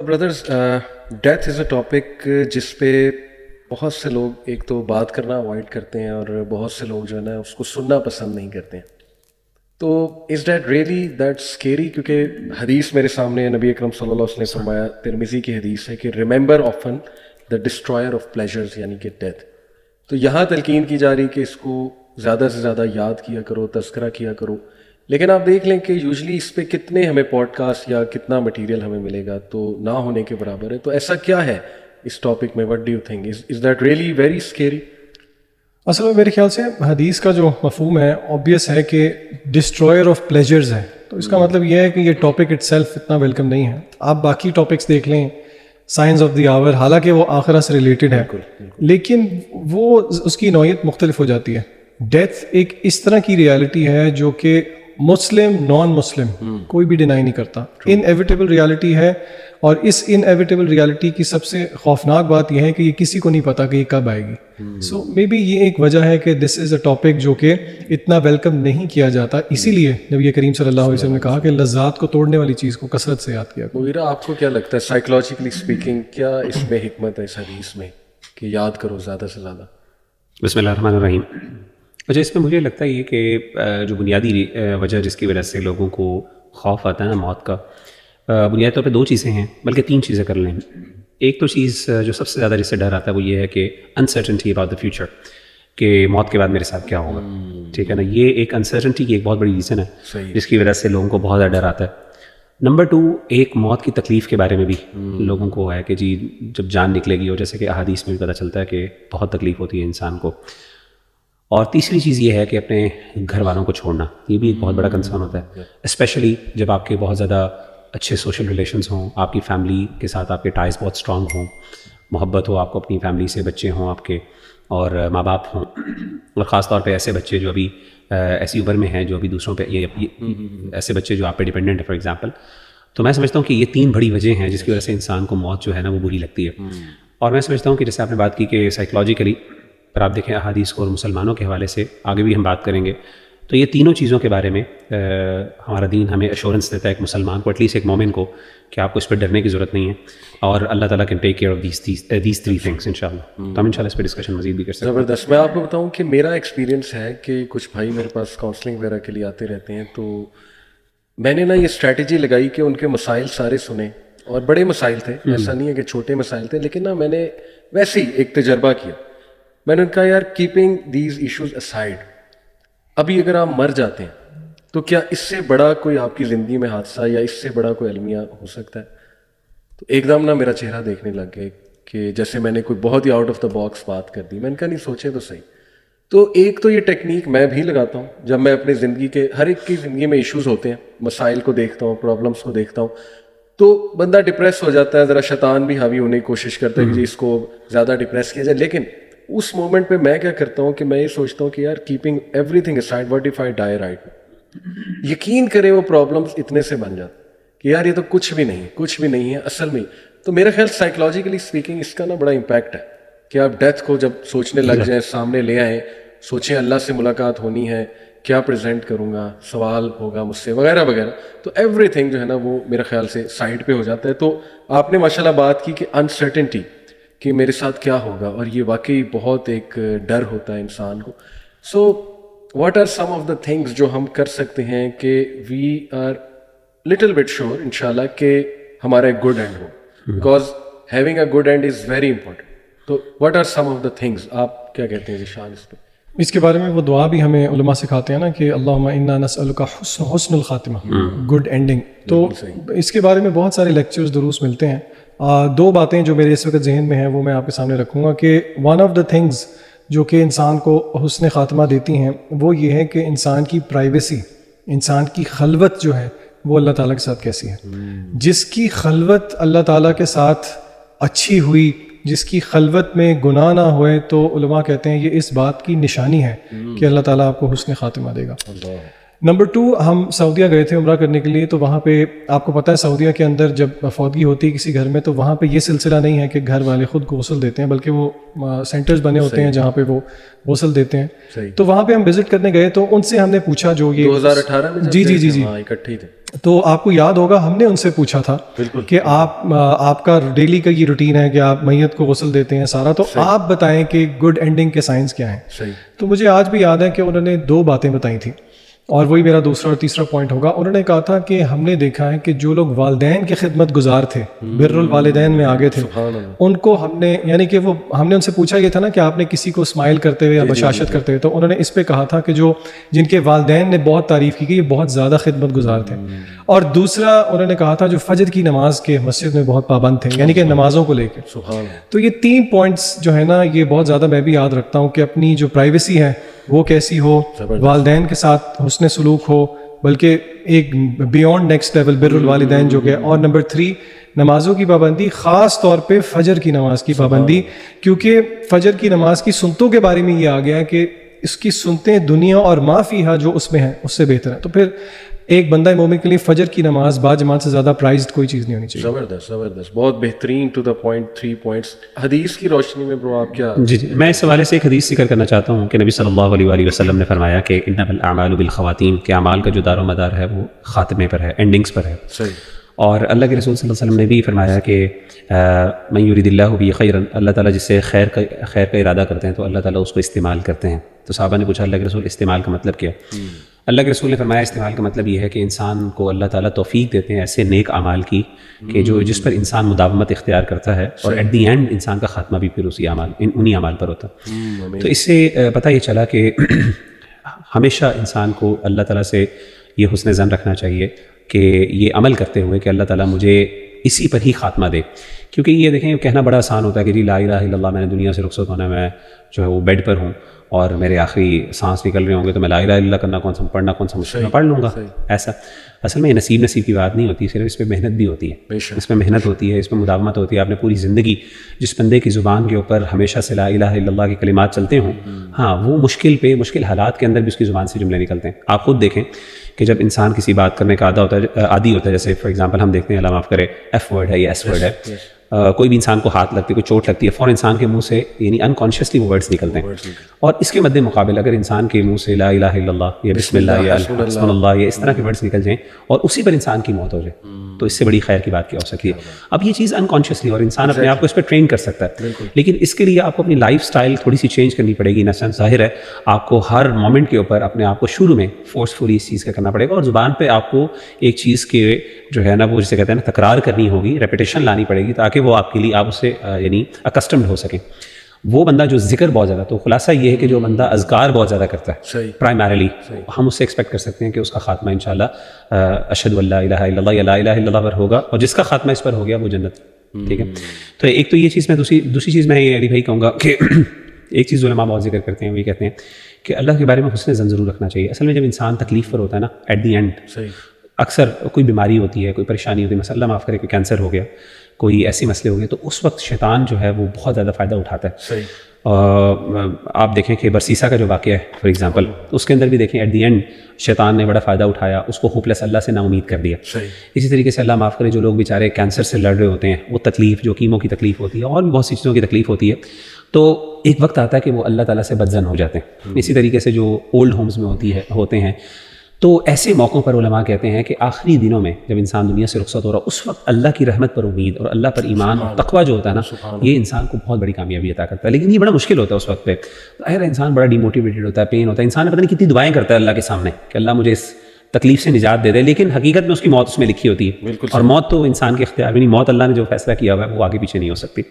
Brothers, death is a topic जिस पे बहुत से लोग एक तो बात करना अवॉइड करते हैं और बहुत से लोग जो है ना उसको सुनना पसंद नहीं करते हैं. तो is that really that scary? क्योंकि हदीस मेरे सामने नबी अकरम सल्लल्लाहु अलैहि वसल्लम ने फरमाया, तिरमिज़ी की हदीस है कि remember often the destroyer of pleasures, यानी कि डेथ. तो यहाँ तलकीन की जा रही कि इसको ज़्यादा से ज़्यादा याद किया करो, तज़किरा किया करो. लेकिन आप देख लें कि यूजली इस पे कितने हमें पॉडकास्ट या कितना मटेरियल हमें मिलेगा तो ना होने के बराबर है. तो ऐसा क्या है इस टॉपिक में? What do you think? Is that really very scary? असल में मेरे ख्याल से हदीस का जो मफहूम है ऑब्वियस है कि डिस्ट्रॉयर ऑफ प्लेजर्स है. तो इसका मतलब यह है कि ये टॉपिक इटसेल्फ इतना वेलकम नहीं है. आप बाकी टॉपिक्स देख लें, साइंस ऑफ द आवर, हालांकि वो आखिरा से रिलेटेड है, लेकिन वो उसकी नौयत मुख्तलिफ हो जाती है. डेथ एक इस तरह की रियलिटी है जो कि मुस्लिम नॉन मुस्लिम कोई भी डिनाई नहीं करता. इनएविटेबल रियलिटी है, और इस इनएविटेबल रियलिटी की सबसे खौफनाक बात यह है कि ये किसी को नहीं पता कि ये कब आएगी. सो मे बी ये एक वजह है कि दिस इज़ अ टॉपिक जो कि इतना वेलकम नहीं किया जाता. इसीलिए नबी करीम सल्लल्लाहु अलैहि वसल्लम ने कहा कि लज़्ज़ात को तोड़ने वाली चीज़ को कसरत से याद किया. मुगीरा, आपको क्या लगता है साइकोलॉजिकली स्पीकिंग, क्या इसमें हिकमत है इस हदीस में कि याद करो ज़्यादा से ज़्यादा? बिस्मिल्लाहिर्रहमानिर्रहीम. अच्छा, इसमें मुझे लगता है ये कि जो बुनियादी वजह जिसकी वजह से लोगों को खौफ आता है ना मौत का, बुनियादी तौर पे दो चीज़ें हैं, बल्कि तीन चीज़ें कर लें. एक तो चीज़ जो सबसे ज़्यादा जिससे डर आता है वो ये है कि अनसर्टनटी अबाउट द फ्यूचर, कि मौत के बाद मेरे साथ क्या होगा. ठीक है ना, ये एक अनसर्टनटी की एक बहुत बड़ी रीज़न है जिसकी वजह से लोगों को बहुत ज़्यादा डर आता है. नंबर टू, एक मौत की तकलीफ़ के बारे में भी लोगों को है कि जी जब जान निकलेगी, और जैसे कि अहादीस में भी पता चलता है कि बहुत तकलीफ़ होती है इंसान को. और तीसरी चीज़ ये है कि अपने घर वालों को छोड़ना, ये भी एक बहुत बड़ा कंसर्न होता है, स्पेशली जब आपके बहुत ज़्यादा अच्छे सोशल रिलेशंस हों, आपकी फैमिली के साथ आपके टाइज बहुत स्ट्रॉन्ग हों, मोहब्बत हो आपको अपनी फैमिली से, बच्चे हों आपके और माँ बाप हों, और ख़ास तौर पे ऐसे बच्चे जो अभी ऐसी उम्र में हैं जो अभी दूसरों पे ये ऐसे बच्चे जो आप पे डिपेंडेंट है फॉर एग्जांपल. तो मैं समझता हूँ कि ये तीन बड़ी वजह हैं जिसकी वजह से इंसान को मौत जो है ना वो बुरी लगती है. और मैं समझता हूँ कि जैसे आपने बात की कि साइकोलॉजिकली, पर आप देखें अहादीस को और मुसलमानों के हवाले से आगे भी हम बात करेंगे, तो ये तीनों चीज़ों के बारे में हमारा दीन हमें एश्योरेंस देता है एक मुसलमान को, एटलीस्ट एक मोमिन को, कि आपको इस पर डरने की ज़रूरत नहीं है, और अल्लाह ताला can take care of these three things इंशाल्लाह. तो हम इंशाल्लाह इस पर डिस्कशन मज़ीद भी कर सकते हैं. ज़बरदस्त. मैं आपको बताऊं कि मेरा एक्सपीरियंस है कि कुछ भाई मेरे पास काउंसलिंग वगैरह के लिए आते रहते हैं, तो मैंने ना ये स्ट्रैटेजी लगाई कि उनके मसाइल सारे सुने, और बड़े मसाइल थे, ऐसा नहीं है कि छोटे मसाइल थे, लेकिन ना मैंने वैसे ही एक तजर्बा किया. मैंने उनका, यार कीपिंग दीज इश्यूज असाइड, अभी अगर आप मर जाते हैं तो क्या इससे बड़ा कोई आपकी ज़िंदगी में हादसा या इससे बड़ा कोई अलमिया हो सकता है? तो एकदम ना मेरा चेहरा देखने लग गए कि जैसे मैंने कोई बहुत ही आउट ऑफ द बॉक्स बात कर दी. मैंने कहा नहीं, सोचे तो सही. तो एक तो ये टेक्निक मैं भी लगाता हूँ जब मैं अपनी ज़िंदगी के, हर एक की ज़िंदगी में इश्यूज होते हैं, मसाइल को देखता हूँ, प्रॉब्लम्स को देखता हूँ, तो बंदा डिप्रेस हो जाता है, ज़रा शैतान भी हावी होने की कोशिश करता है कि जी इसको ज़्यादा डिप्रेस किया जाए. लेकिन उस मोमेंट पे मैं क्या करता हूँ कि मैं ये सोचता हूँ कि यार keeping everything aside, what if I die right, यकीन करें वो प्रॉब्लम्स इतने से बन जाते कि यार ये तो कुछ भी नहीं है असल में. तो मेरा ख्याल साइकोलॉजिकली स्पीकिंग इसका ना बड़ा इम्पैक्ट है कि आप डेथ को जब सोचने लग जाएं, सामने ले आएँ, सोचें अल्लाह से मुलाकात होनी है, क्या प्रेजेंट करूँगा, सवाल होगा मुझसे वगैरह वगैरह, तो एवरीथिंग जो है ना वो मेरे ख्याल से साइड पे हो जाता है. तो आपने माशाल्लाह बात की कि अनसर्टेनिटी, कि मेरे साथ क्या होगा, और ये वाकई बहुत एक डर होता है इंसान को. So what are some of the things जो हम कर सकते हैं कि we are little bit sure इंशाल्लाह कि हमारा एक गुड एंड हो, because having a good end is very important. तो what are some of the things, आप क्या कहते हैं ज़िशान इस पर? इसके बारे में वो दुआ भी हमें उलमा सिखाते हैं ना कि अल्लाहुम्मा इन्ना नसअलुका हुस्नुल खातिमा, गुड एंडिंग. तो इसके बारे में बहुत सारे लेक्चर्स दुरूस मिलते हैं. दो बातें जो मेरे इस वक्त जहन में हैं वो मैं आपके सामने रखूँगा कि वन ऑफ द थिंग्स जो कि इंसान को हुस्न खातिमा देती हैं वो ये है कि इंसान की प्राइवेसी, इंसान की खलवत जो है वो अल्लाह ताला के साथ कैसी है. जिसकी खलवत अल्लाह ताला के साथ अच्छी हुई, जिसकी खलवत में गुनाह ना हुए, तो उलमा कहते हैं ये इस बात की निशानी है कि अल्लाह ताला आपको हुस्न खातिमा देगा. नंबर 2, हम सऊदीया गए थे उम्रा करने के लिए, तो वहाँ पे आपको पता है सऊदीया के अंदर जब फौतगी होती है किसी घर में, तो वहाँ पे ये सिलसिला नहीं है कि घर वाले खुद गौसल देते हैं, बल्कि वो सेंटर्स बने होते हैं जहाँ पे वो गौसल देते हैं. तो वहाँ पे हम विजिट करने गए, तो उनसे हमने पूछा, जो ये 2018 में जी जी जी जी इकट्ठे थे, تو آپ کو یاد ہوگا ہم نے ان سے پوچھا تھا کہ آپ کا ڈیلی کا یہ روٹین ہے کہ آپ میت کو غسل دیتے ہیں سارا، تو آپ بتائیں کہ گڈ اینڈنگ کے سائنس کیا ہیں. تو مجھے آج بھی یاد ہے کہ انہوں نے 2 باتیں بتائی تھیں، اور وہی میرا دوسرا اور تیسرا پوائنٹ ہوگا. انہوں نے کہا تھا کہ ہم نے دیکھا ہے کہ جو لوگ والدین کے خدمت گزار تھے، بر الوالدین میں آگے تھے، ان کو ہم نے، یعنی کہ وہ ہم نے ان سے پوچھا یہ تھا نا کہ آپ نے کسی کو اسمائل کرتے ہوئے یا بشاشت کرتے ہوئے، تو انہوں نے اس پہ کہا تھا کہ جو جن کے والدین نے بہت تعریف کی کہ یہ بہت زیادہ خدمت گزار تھے. اور دوسرا انہوں نے کہا تھا جو فجر کی نماز کے مسجد میں بہت پابند تھے، یعنی کہ نمازوں کو لے کے. تو یہ 3 پوائنٹس جو ہے نا یہ بہت زیادہ میں بھی یاد رکھتا ہوں کہ اپنی جو پرائیویسی ہے وہ کیسی ہو، والدین کے ساتھ حسن سلوک ہو، بلکہ ایک بیونڈ نیکسٹ لیول بر الوالدین جو کہ. اور نمبر 3 نمازوں کی پابندی، خاص طور پہ فجر کی نماز کی پابندی، کیونکہ فجر کی نماز کی سنتوں کے بارے میں یہ آ گیا ہے کہ اس کی سنتیں دنیا اور ما فیہا جو اس میں ہیں اس سے بہتر ہے. تو پھر ایک بندہ مومن کے لیے فجر کی نماز با جماعت سے زیادہ پرائزڈ کوئی چیز نہیں ہونی چاہیے. زبردست، بہت بہترین، ٹو دا پوائنٹ 3 پوائنٹس. حدیث کی روشنی میں برو آپ کیا؟ جی میں اس حوالے سے ایک حدیث ذکر کرنا چاہتا ہوں کہ نبی صلی اللہ علیہ وآلہ وسلم نے فرمایا کہ انما الاعمال بالخواتیم، کہ اعمال کا جو دار و مدار ہے وہ خاتمے پر ہے، اینڈنگز پر ہے. صحیح. اور اللہ کے رسول صلی اللہ علیہ وسلم نے بھی فرمایا کہ من یرید اللہ بہ خیرا، اللہ تعالیٰ جس سے خیر کا ارادہ کرتے ہیں تو اللہ تعالیٰ اس کو استعمال کرتے ہیں. تو صحابہ نے پوچھا اللہ کے رسول استعمال کا مطلب کیا؟ اللہ کے رسول نے فرمایا استعمال کا مطلب یہ ہے کہ انسان کو اللہ تعالیٰ توفیق دیتے ہیں ایسے نیک اعمال کی کہ جس پر انسان مداومت اختیار کرتا ہے، اور ایٹ دی اینڈ انسان کا خاتمہ بھی پھر انہی اعمال پر ہوتا ہے. تو اس سے پتہ یہ چلا کہ ہمیشہ انسان کو اللہ تعالیٰ سے یہ حسن ظن رکھنا چاہیے کہ یہ عمل کرتے ہوئے کہ اللہ تعالیٰ مجھے اسی پر ہی خاتمہ دے. کیونکہ یہ دیکھیں کہنا بڑا آسان ہوتا ہے کہ جی لا الہ الا اللہ، میں نے دنیا سے رخصت ہونا، میں جو ہے وہ بیڈ پر ہوں اور میرے آخری سانس نکل رہے ہوں گے تو میں لا الہ الا اللہ کرنا کون سا، پڑھنا کون سا مشکل، میں پڑھ لوں گا. ایسا اصل میں یہ نصیب کی بات نہیں ہوتی، صرف اس پہ محنت بھی ہوتی ہے، اس میں محنت ہوتی ہے، اس میں مداومت ہوتی ہے. آپ نے پوری زندگی جس بندے کی زبان کے اوپر ہمیشہ سے لا الہ الا اللہ کے کلمات چلتے ہوں، ہاں وہ مشکل حالات کے اندر بھی اس کی زبان سے جملے نکلتے ہیں. آپ خود دیکھیں کہ جب انسان کسی بات کرنے کا عادی ہوتا ہے، جیسے فار ایگزامپل ہم دیکھتے ہیں اللہ معاف کرے ایف ورڈ ہے یا ایس ورڈ ہے، کوئی بھی انسان کو ہاتھ لگتی ہے، کوئی چوٹ لگتی ہے، فوراً انسان کے منہ سے یعنی انکانشیسلی وہ ورڈز نکلتے ہیں. اور اس کے مد مقابل اگر انسان کے منہ سے لا الہ الا اللہ یا بسم اللہ یا حسبنا اللہ یا اس طرح کے ورڈز نکل جائیں اور اسی پر انسان کی موت ہو جائے، تو اس سے بڑی خیر کی بات کیا ہو سکتی ہے. اب یہ چیز انکانشیسلی، اور انسان اپنے آپ کو اس پہ ٹرین کر سکتا ہے، لیکن اس کے لیے آپ کو اپنی لائف سٹائل تھوڑی سی چینج کرنی پڑے گی. نسل ظاہر ہے آپ کو ہر مومنٹ کے اوپر اپنے آپ کو شروع میں فورسفلی اس چیز کا کرنا پڑے گا، اور زبان پہ آپ کو ایک چیز کے جو ہے نا وہ جسے کہتے ہیں نا تکرار کرنی ہوگی، ریپیٹیشن لانی پڑے گی تاکہ وہ آپ کے لیے آپ اس سے یعنی اکسٹمڈ ہو سکیں. وہ بندہ جو ذکر بہت زیادہ، تو خلاصہ یہ ہے کہ جو بندہ اذکار بہت زیادہ کرتا ہے پرائمریلی، ہم اس سے ایکسپیکٹ کر سکتے ہیں کہ اس کا خاتمہ انشاءاللہ اشہد ان لا الہ الا اللہ یا لا الہ الا اللہ پر ہوگا، اور جس کا خاتمہ اس پر ہو گیا وہ جنت. ٹھیک ہے. تو ایک تو یہ چیز میں دوسری چیز میں یہ علی بھائی کہوں گا کہ ایک چیز علماء بہت ذکر کرتے ہیں، وہ یہ کہتے ہیں کہ اللہ کے بارے میں حسن ظن ضرور رکھنا چاہیے. اصل میں جب انسان تکلیف پر ہوتا ہے نا، ایٹ دی اینڈ اکثر کوئی بیماری ہوتی ہے، کوئی پریشانی ہوتی ہے، مثلا اللہ معاف کرے کوئی کینسر ہو گیا، کوئی ایسی مسئلے ہو گئے، تو اس وقت شیطان جو ہے وہ بہت زیادہ فائدہ اٹھاتا ہے. آپ دیکھیں کہ برسیسا کا جو واقعہ ہے فار ایگزامپل، اس کے اندر بھی دیکھیں ایٹ دی اینڈ شیطان نے بڑا فائدہ اٹھایا، اس کو ہوپلیس اللہ سے نا امید کر دیا. اسی طریقے سے اللہ معاف کرے جو لوگ بیچارے کینسر سے لڑ رہے ہوتے ہیں، وہ تکلیف جو کیمو کی تکلیف ہوتی ہے اور بھی بہت سی چیزوں کی تکلیف ہوتی ہے، تو ایک وقت آتا ہے کہ وہ اللہ تعالیٰ سے بدظن ہو جاتے ہیں. اسی طریقے سے جو اولڈ ہومز میں ہوتے ہیں، تو ایسے موقعوں پر علماء کہتے ہیں کہ آخری دنوں میں جب انسان دنیا سے رخصت ہو رہا اس وقت اللہ کی رحمت پر امید اور اللہ پر ایمان اور تقویٰ جو ہوتا ہے نا، یہ انسان کو بہت بڑی کامیابی عطا کرتا ہے. لیکن یہ بڑا مشکل ہوتا ہے اس وقت پہ، ظاہر انسان بڑا ڈیموٹیویٹڈ ہوتا ہے، پین ہوتا ہے، انسان پتہ نہیں کتنی دعائیں کرتا ہے اللہ کے سامنے کہ اللہ مجھے اس تکلیف سے نجات دے دے، لیکن حقیقت میں اس کی موت اس میں لکھی ہوتی ہے، اور موت تو انسان کے اختیار میں نہیں، موت اللہ نے جو فیصلہ کیا ہوا ہے وہ آگے پیچھے نہیں ہو سکتی.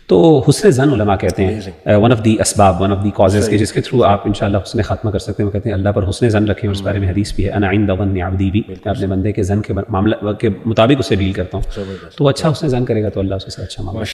تو حسن ظن علماء کہتے ہیں ون آف دی اسباب، ون آف دی کازز کے جس کے تھرو آپ انشاءاللہ حسن خاتمہ کر سکتے ہیں. وہ کہتے ہیں اللہ پر حسن ظن رکھیں، اور اس بارے میں حدیث بھی ہے انا عند ظن عبدی بھی، میں اپنے بندے کے ظن کے معاملہ کے مطابق اسے ڈیل کرتا ہوں. تو اچھا حسن ظن کرے گا تو اللہ اس سے اچھا معاملہ